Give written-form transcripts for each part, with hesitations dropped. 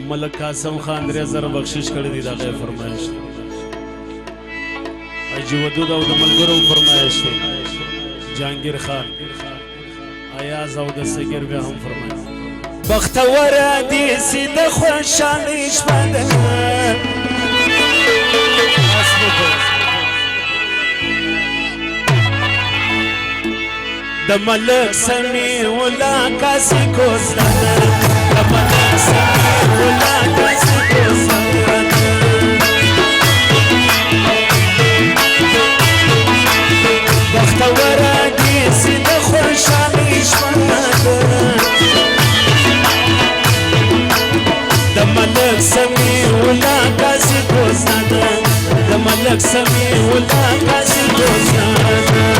ملک قاسم خان 3000 بخشش کړی دی دا غي فرمایش اجي ودود او د ملګرو فرمایش دی جهانگیر خان ایاز او د سګر به هم فرمایش بختور دي سید خوشاله شپه د ملک سمي ولا کاسي کوزانه د ملک سمي ولا کاسي کوزانه بختور دي سید خوشاله شپه د ملک سمي ولا کاسي کوزانه د ملک سمي ولا کاسي کوزانه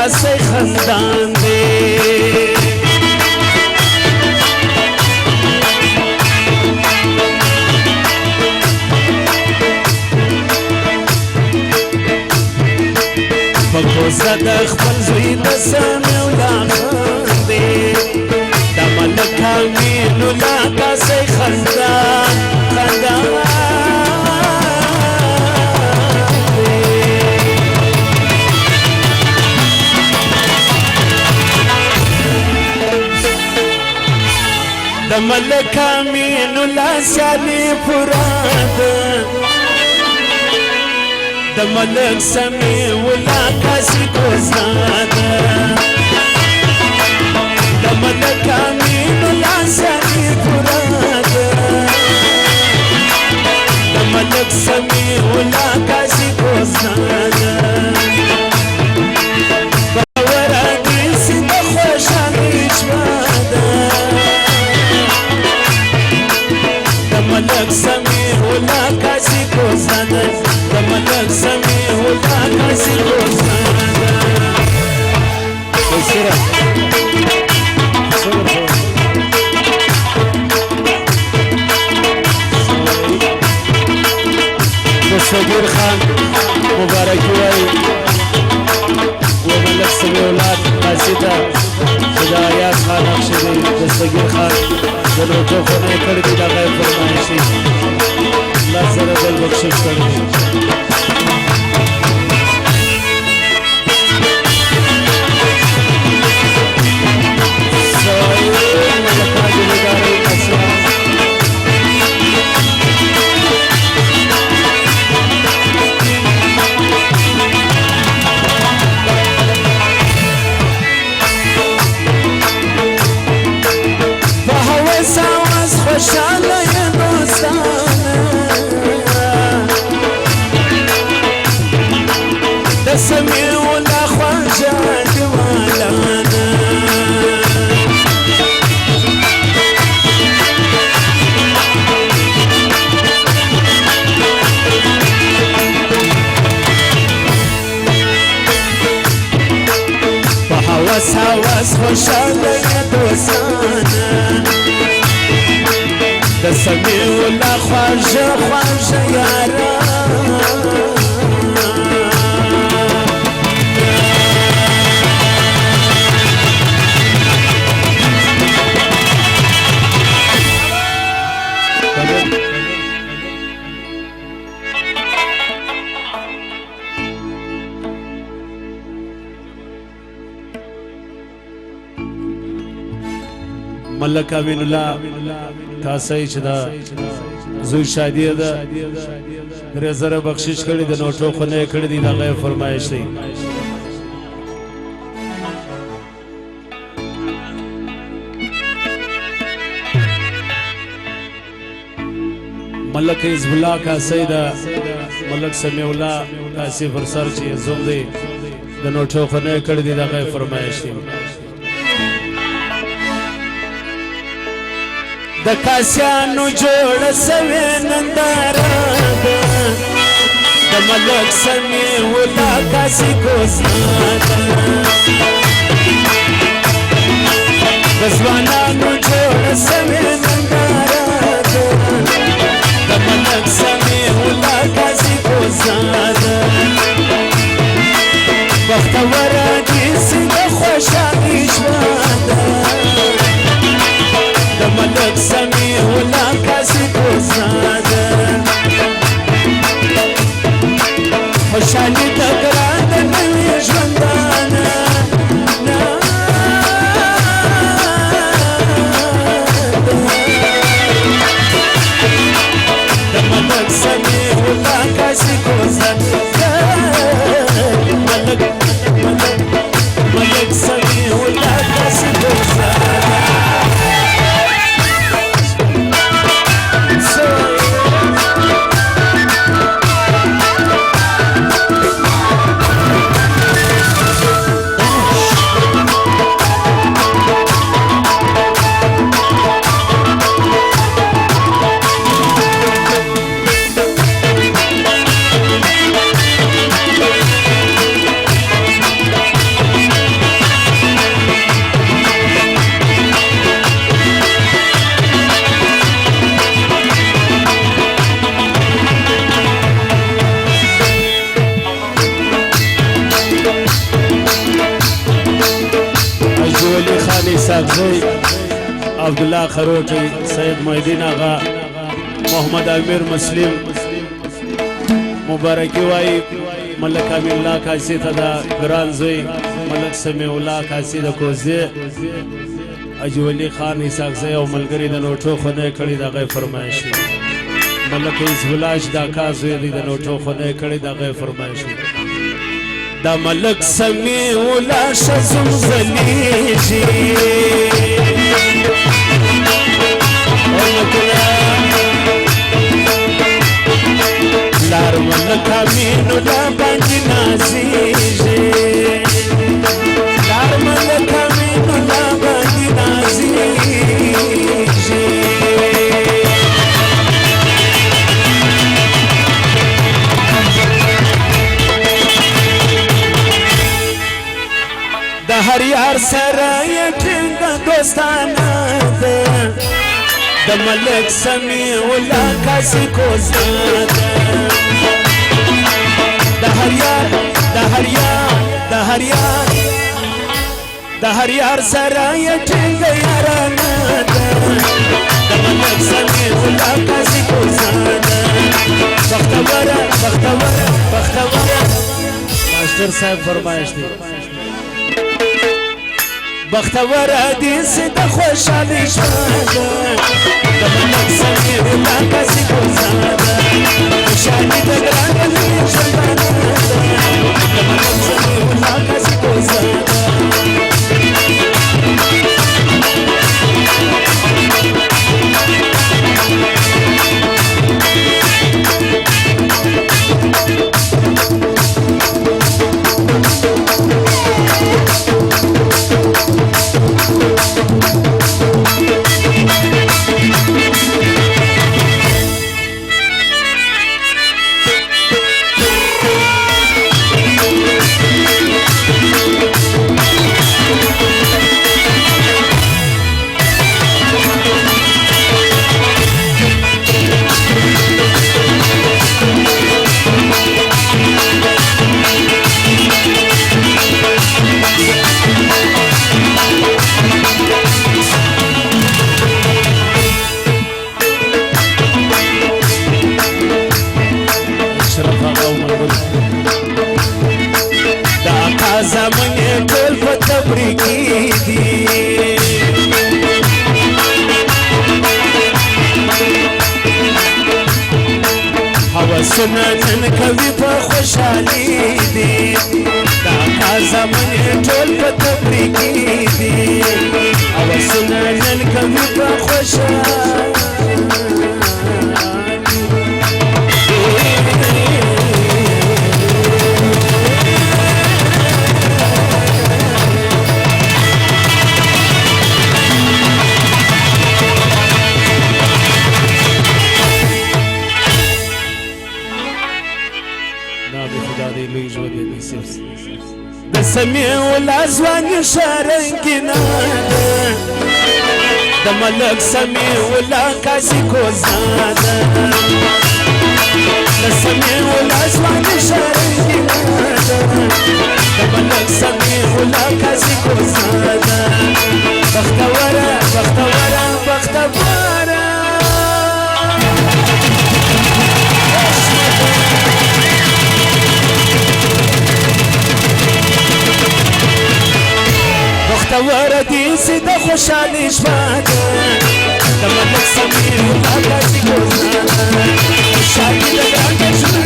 से खंदान दे पको सदा खपल जुई दसन उलान दे दमल कामिन उला का से खंदान د ملک امین الله سالي فراد د ملک سمي ولا کاسي کوزاد د ملک امین الله سالي فراد د ملک سمي ولا کاسي کوزاد ملک سمي ولا کاسي کوزانه د ملک سمي ولا کاسي کوزانه وسره سګر خان مبارک وای وملک سمي ولا قصيده خدا یا خان اخشري د سګر خان دنو تو خونه کړی دی دا غیر فرمایشي الله سره بل بخشش کړی خوشاله یم دوستانه د سمي ولا خواجه جوالانه په هوس هوس خوشاله یم دوستانه د سمي ولا خواجه خواجه یارا ملک امین الله کاسای چې دا زوی شادی ده 3000 بخشش کړی د نوټو خونه کړی دی دا غیر فرمایش دی ملک حزب الله کاسای ده ملک سمیع الله کاسی فرسر چې زوم دی د نوټو خونه کړی دی دغه فرمایش دی د کاسیانو جوړ سوي ننداره د ملک سمي ولا کاسي کوزاده د ځوانانو جوړ سوي ننداره د ملک سمي ولا کاسي کوزاده بختوره دي سي د خوشالي ژوند د ملک سمي ولا کاسي کوزاده خوشالي د ګران د نوي ژوندانه د ملک سمي ولا کاسي کوزاده ملک سمي ولا کاسي کوزاده صاحبزی عبدالله خروټی سید محدین آغا محمد امیر مسلم مبارکی وائی ملک امین اللہ کاسی تا دا گران زوی ملک سمیع اللہ کاسی دا کوزی اجولی خان اساقزی او ملگری دا نوٹو خونه کڑی دا غی فرمایشی ملک ازولاش دا کازوی دی دا نوٹو خونه کڑی دا غی فرمایشی دا ملک سمیع اللہ شزم زلیجی لار ملک امینو دا بانجی نازیجی لار ملک امینو دا بانجی نازیجی د هر یار سره یې ټینګ دوستانه ده د ملک سمیع الله کاسي کوزاده د هر یار سره یې ټینګ یارانه ده د ملک سمیع الله کاسي کوزاده بختوره ماشتر صاحب فرمایش دی بختور حدیث د خوشحالی ژوند د ملک سمیع الله کاسي کوزاده خوشحالي د ګران د نوي ژوندانه د ملک سمیع الله کاسي کوزاده زمانه ټول په تبریکی دي هوسونه نن کوي په خوشحالي دي دا زمانه ټول په تبریکی دي هوسونه نن کوي په خوشحالي سمي ولا زواني شرنگنا د ملک سمي ولا کاسي کوزاده د سمي ولا زواني شرنگنا د ملک سمي ولا کاسي کوزاده بختوره بختوره بختوره بختوره دي سيده خوشالي شواده د ملک سمي ولا کاسي کوزاده خوشالي د ګرانه